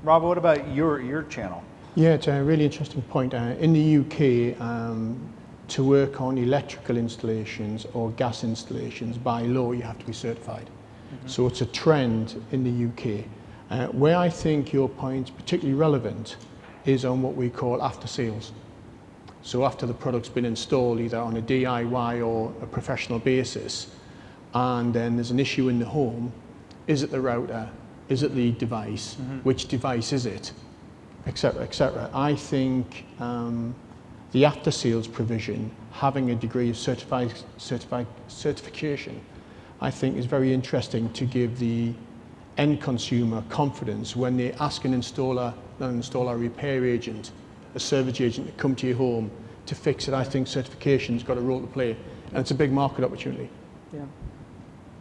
A: Rob, what about your channel?
D: Yeah, it's a really interesting point. In the UK, to work on electrical installations or gas installations, by law, you have to be certified. Mm-hmm. So it's a trend in the UK. Where I think your point's particularly relevant is on what we call after sales. So after the product's been installed, either on a DIY or a professional basis, and then there's an issue in the home, is it the router? Is it the device? Mm-hmm. Which device is it? Etc., etc. I think the after-sales provision, having a degree of certification, I think is very interesting to give the end consumer confidence when they ask an installer, a repair agent, a service agent to come to your home to fix it. I think certification's got a role to play, and it's a big market opportunity.
B: Yeah.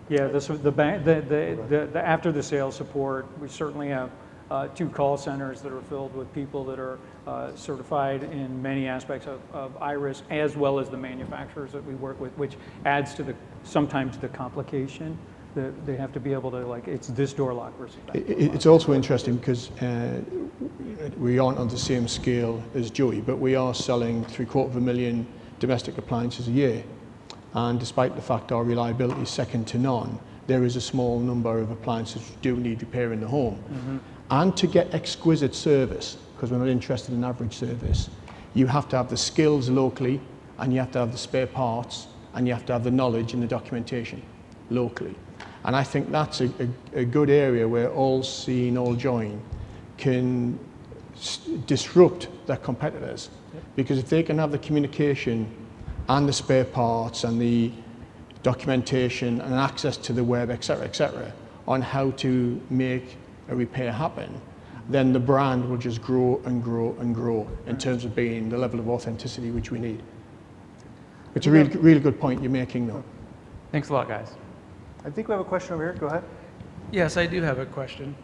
B: Yeah, the after the sales support, we certainly have 2 call centers that are filled with people that are certified in many aspects of Iris, as well as the manufacturers that we work with, which adds to sometimes the complication. They have to be able to, like, it's this door lock versus that door lock.
D: It's also interesting because we aren't on the same scale as Joey, but we are selling 750,000 domestic appliances a year. And despite the fact our reliability is second to none, there is a small number of appliances that do need repair in the home. Mm-hmm. And to get exquisite service, because we're not interested in average service, you have to have the skills locally, and you have to have the spare parts, and you have to have the knowledge and the documentation locally. And I think that's a good area where AllSeen, AllJoyn can disrupt their competitors. Yep. Because if they can have the communication and the spare parts and the documentation and access to the web, et cetera, on how to make a repair happen, then the brand will just grow and grow and grow in terms of being the level of authenticity which we need. It's a really good point you're making, though.
F: Thanks a lot, guys.
A: I think we have a question over here. Go ahead.
G: Yes, I do have a question.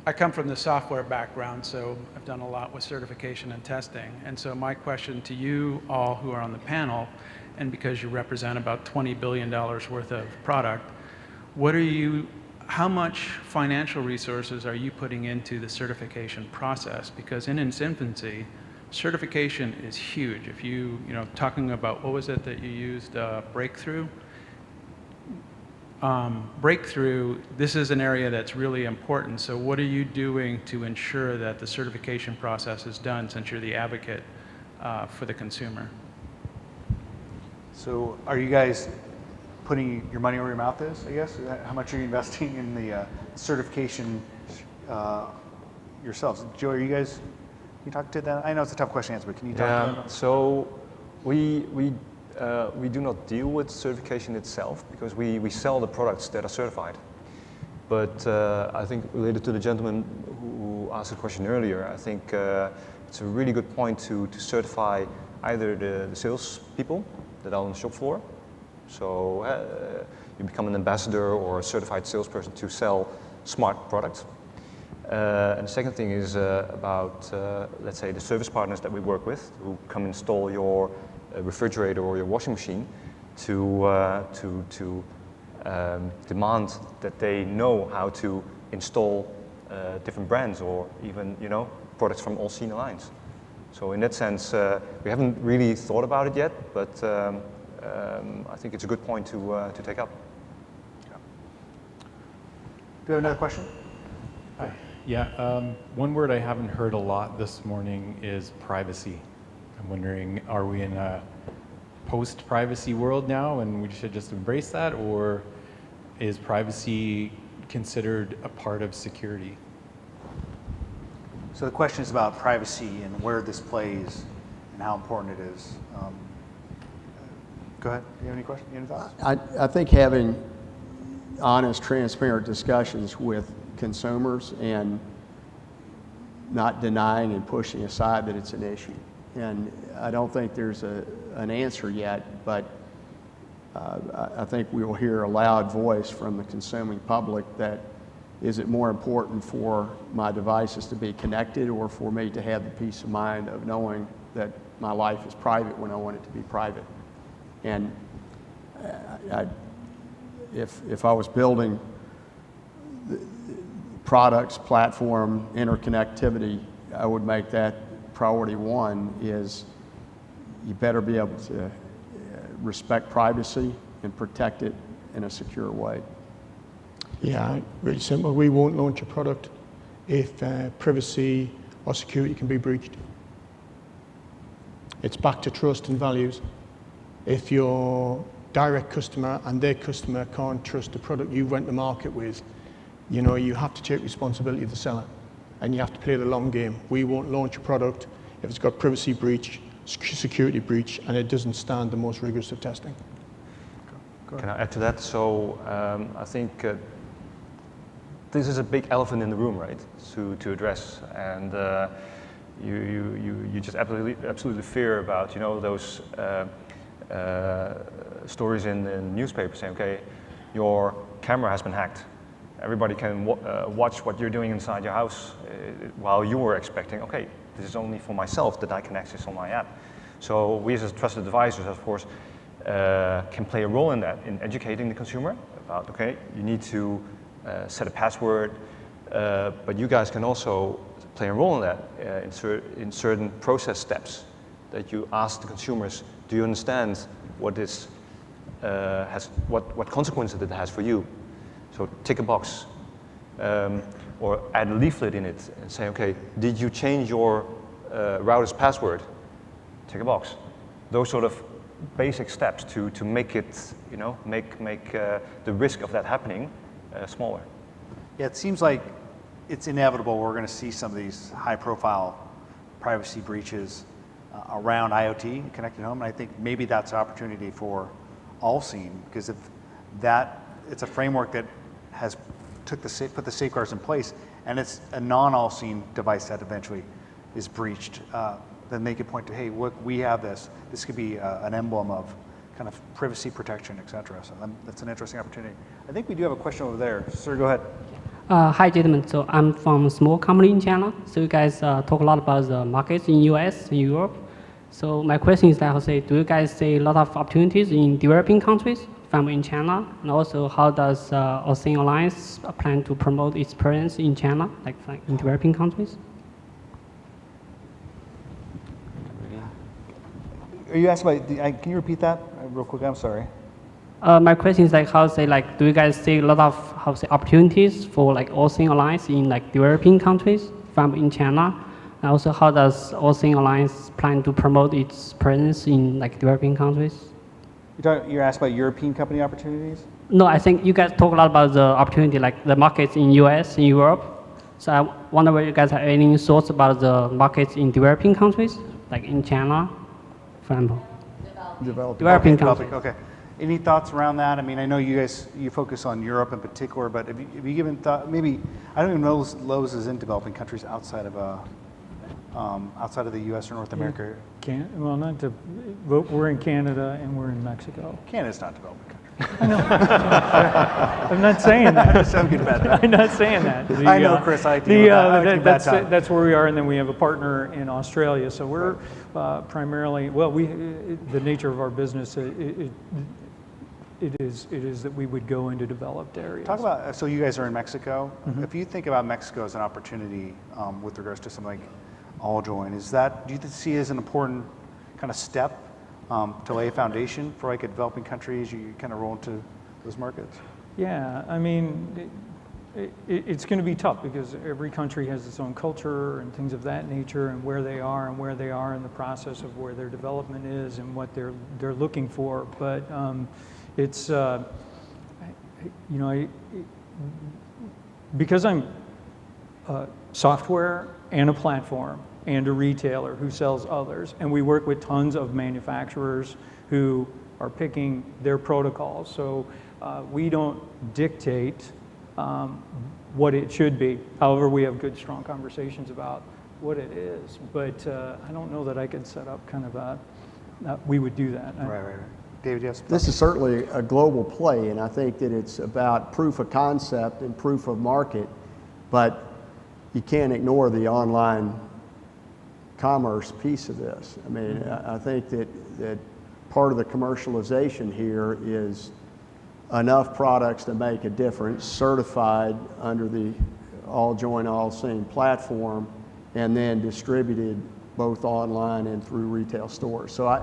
G: I come from the software background, so I've done a lot with certification and testing. And so my question to you all who are on the panel, and because you represent about $20 billion worth of product, how much financial resources are you putting into the certification process? Because in its infancy, certification is huge. If talking about, what was it that you used, Breakthrough? Breakthrough, this is an area that's really important. So what are you doing to ensure that the certification process is done, since you're the advocate for the consumer?
A: So are you guys putting your money where your mouth is, I guess? How much are you investing in the certification yourselves? Joe, are you guys, can you talk to that? I know it's a tough question to answer, but can you talk to that?
E: So we do not deal with certification itself because we sell the products that are certified. But I think related to the gentleman who asked the question earlier, I think it's a really good point to certify either the sales people that are on the shop floor. So you become an ambassador or a certified salesperson to sell smart products. And the second thing is about, let's say, the service partners that we work with who come install your refrigerator or your washing machine to demand that they know how to install different brands or even products from AllSeen Alliance. So in that sense, we haven't really thought about it yet, but I think it's a good point to take up.
A: Do you have another question?
H: Hi. Yeah, one word I haven't heard a lot this morning is privacy. I'm wondering, are we in a post-privacy world now and we should just embrace that, or is privacy considered a part of security?
A: So the question is about privacy and where this plays and how important it is. Go ahead. Do you have any questions? Any thoughts?
C: I think having honest, transparent discussions with consumers and not denying and pushing aside that it's an issue. And I don't think there's an answer yet, but I think we will hear a loud voice from the consuming public that is it more important for my devices to be connected or for me to have the peace of mind of knowing that my life is private when I want it to be private. And if I was building products, platform, interconnectivity, I would make that priority one is you better be able to respect privacy and protect it in a secure way.
D: Yeah, really simple. We won't launch a product if privacy or security can be breached. It's back to trust and values. If your direct customer and their customer can't trust the product you went to market with, you have to take responsibility of the seller and you have to play the long game. We won't launch a product if it's got privacy breach, security breach, and it doesn't stand the most rigorous of testing.
E: Can I add to that? So I think this is a big elephant in the room, right, to address. And you just absolutely fear about those stories in newspapers saying, okay, your camera has been hacked. Everybody can watch what you're doing inside your house while you were expecting, okay, this is only for myself that I can access on my app. So we as trusted advisors, of course, can play a role in that, in educating the consumer about, okay, you need to set a password, but you guys can also play a role in that in certain process steps that you ask the consumers, do you understand what this what consequences it has for you? So tick a box, or add a leaflet in it and say, okay, did you change your router's password? Tick a box. Those sort of basic steps to make it, you know, make the risk of that happening smaller.
A: Yeah, it seems like it's inevitable we're going to see some of these high-profile privacy breaches around IoT and connected home, and I think maybe that's an opportunity for AllSeen, because if that, it's a framework that has put the safeguards in place, and it's a non-AllSeen device that eventually is breached, then they could point to, hey, look, we have this. This could be an emblem of kind of privacy protection, et cetera. So that's an interesting opportunity. I think we do have a question over there. Sir, go ahead.
I: Hi, gentlemen. So I'm from a small company in China. So you guys talk a lot about the markets in US and Europe. So my question is that, Jose, do you guys see a lot of opportunities in developing countries, from in China? And also, how does AllSeen Alliance plan to promote its presence in China, like in developing countries?
A: Are you asking about, can you repeat that real quick? I'm sorry.
I: My question is like, do you guys see a lot of opportunities for like AllSeen Alliance in like developing countries, from in China? And also, how does AllSeen Alliance plan to promote its presence in like developing countries?
A: You're asking about European company opportunities?
I: No, I think you guys talk a lot about the opportunity, like the markets in US and Europe. So I wonder whether you guys have any thoughts about the markets in developing countries, like in China, for example. Developing countries.
A: Okay. Any thoughts around that? I mean, I know you guys, you focus on Europe in particular, but have you given thought, maybe, I don't even know Lowe's is in developing countries outside of the U.S. or North America.
B: We're in Canada and we're in Mexico.
A: Canada's not a developing country.
B: I know. I'm not saying that.
A: I'm getting bad.
B: I'm not saying that.
A: I know, Kris, I deal with that.
B: That's where we are, and then we have a partner in Australia. So we're primarily, well, the nature of our business, it is that we would go into developed areas.
A: Talk about, so you guys are in Mexico. Mm-hmm. If you think about Mexico as an opportunity with regards to something like AllJoyn, do you see as an important kind of step to lay a foundation for like a developing country as you kind of roll into those markets?
B: Yeah, I mean, it's going to be tough because every country has its own culture and things of that nature, and where they are in the process of where their development is and what they're looking for. But it's because I'm software and a platform and a retailer who sells others, and we work with tons of manufacturers who are picking their protocols. So we don't dictate what it should be. However, we have good, strong conversations about what it is. But I don't know that I could set up kind of we would do that.
A: Right. David, yes?
C: This is certainly a global play, and I think that it's about proof of concept and proof of market, but you can't ignore the online commerce piece of this. I mean, I think that part of the commercialization here is enough products to make a difference, certified under the AllJoyn, AllSeen platform, and then distributed both online and through retail stores. So I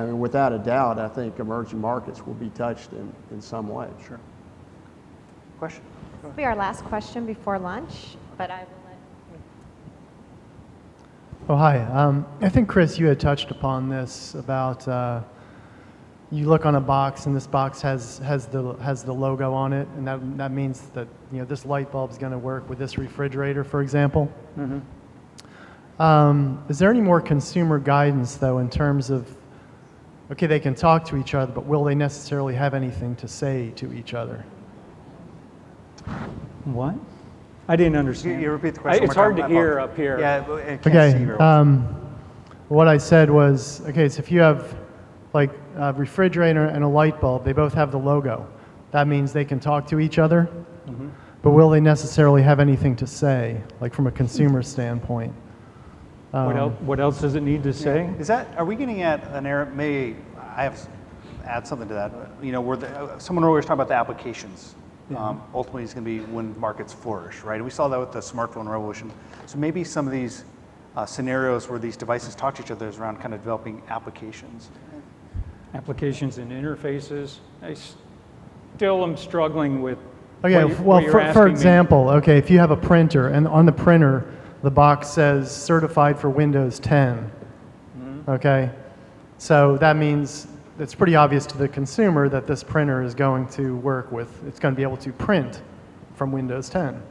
C: mean, without a doubt, I think emerging markets will be touched in some way.
A: Sure. Question?
J: This will be our last question before lunch, but I will let.
K: Oh, hi. I think, Kris, you had touched upon this about you look on a box and this box has the logo on it, and that means that this light bulb is going to work with this refrigerator, for example.
B: Mm-hmm.
K: Is there any more consumer guidance, though, in terms of, okay, they can talk to each other, but will they necessarily have anything to say to each other?
B: What? I didn't understand.
A: You repeat the question.
B: It's hard to hear up here.
A: Yeah, I can't see
K: Okay.
A: very well.
K: What I said was, okay, so if you have like a refrigerator and a light bulb, they both have the logo. That means they can talk to each other, but will they necessarily have anything to say, like from a consumer standpoint?
B: What else does it need to say?
A: Is that, are we getting at an era, may I have add something to that, you know, where someone earlier was talking about the applications. Ultimately, it's going to be when markets flourish, right? And we saw that with the smartphone revolution. So maybe some of these scenarios where these devices talk to each other is around kind of developing applications.
B: Applications and interfaces. I still am struggling with.
K: Okay, well, for example, okay, if you have a printer and on the printer, the box says certified for Windows 10, okay? So that means it's pretty obvious to the consumer that this printer is going to work with, it's going to be able to print from Windows 10,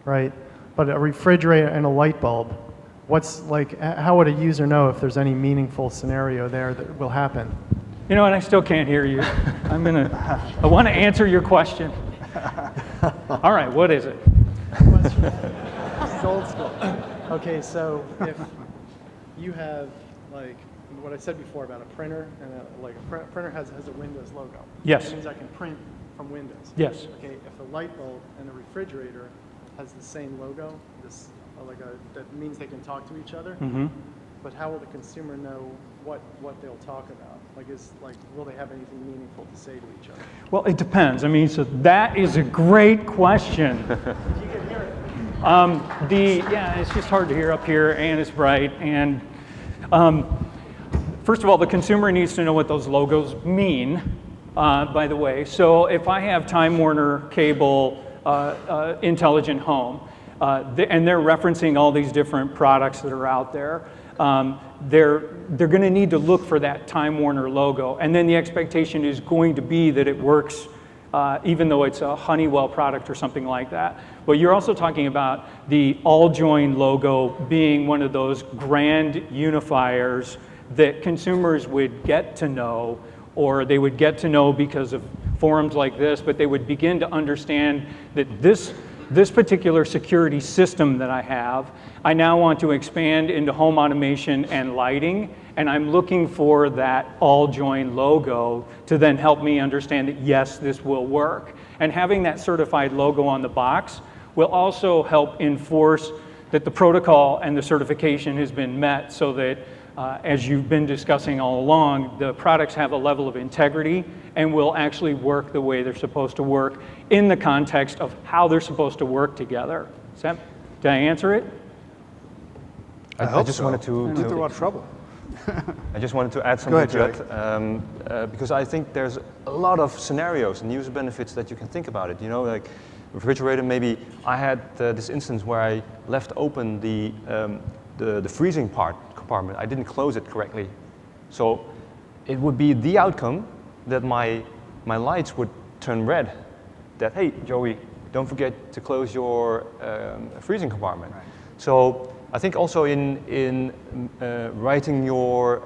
K: right? But a refrigerator and a light bulb, what's like, how would a user know if there's any meaningful scenario there that will happen?
B: You know, and I still can't hear you. I want to answer your question. All right, what is it?
K: This is old school. Okay, so if you have like what I said before about a printer and a printer has a Windows logo.
B: Yes.
K: That means I can print from Windows.
B: Yes.
K: Okay, if the light bulb and the refrigerator has the same logo, that means they can talk to each other. But how will the consumer know what they'll talk about? Will they have anything meaningful to say to each other?
B: Well, it depends. I mean, so that is a great question.
K: You can hear it.
B: Yeah, it's just hard to hear up here, and it's bright. And first of all, the consumer needs to know what those logos mean, by the way. So if I have Time Warner Cable Intelligent Home, and they're referencing all these different products that are out there, they're going to need to look for that Time Warner logo, and then the expectation is going to be that it works even though it's a Honeywell product or something like that. But you're also talking about the AllJoyn logo being one of those grand unifiers that consumers would get to know, or they would get to know because of forums like this, but they would begin to understand that this particular security system that I have, I now want to expand into home automation and lighting, and I'm looking for that AllJoyn logo to then help me understand that yes, this will work. And having that certified logo on the box will also help enforce that the protocol and the certification has been met, so that as you've been discussing all along, the products have a level of integrity and will actually work the way they're supposed to work in the context of how they're supposed to work together. Did I answer it?
E: I just wanted to
A: They're a lot of trouble.
E: I just wanted to add something to that, because I think there's a lot of scenarios and user benefits that you can think about it. You know, like refrigerator, maybe I had this instance where I left open the freezing compartment. I didn't close it correctly. So it would be the outcome that my lights would turn red. That, hey, Joey, don't forget to close your freezing compartment. Right. So I think also in writing your,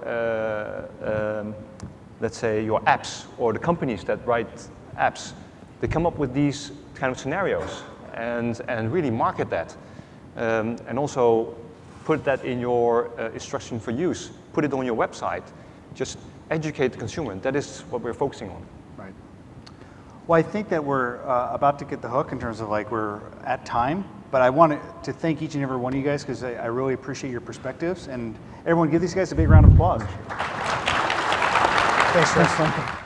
E: let's say, your apps, or the companies that write apps, they come up with these kind of scenarios and really market that. And also put that in your instruction for use. Put it on your website. Just educate the consumer. That is what we're focusing on.
A: Right. Well, I think that we're about to get the hook in terms of we're at time. But I wanted to thank each and every one of you guys, because I really appreciate your perspectives. And everyone, give these guys a big round of applause. Thanks, Kris.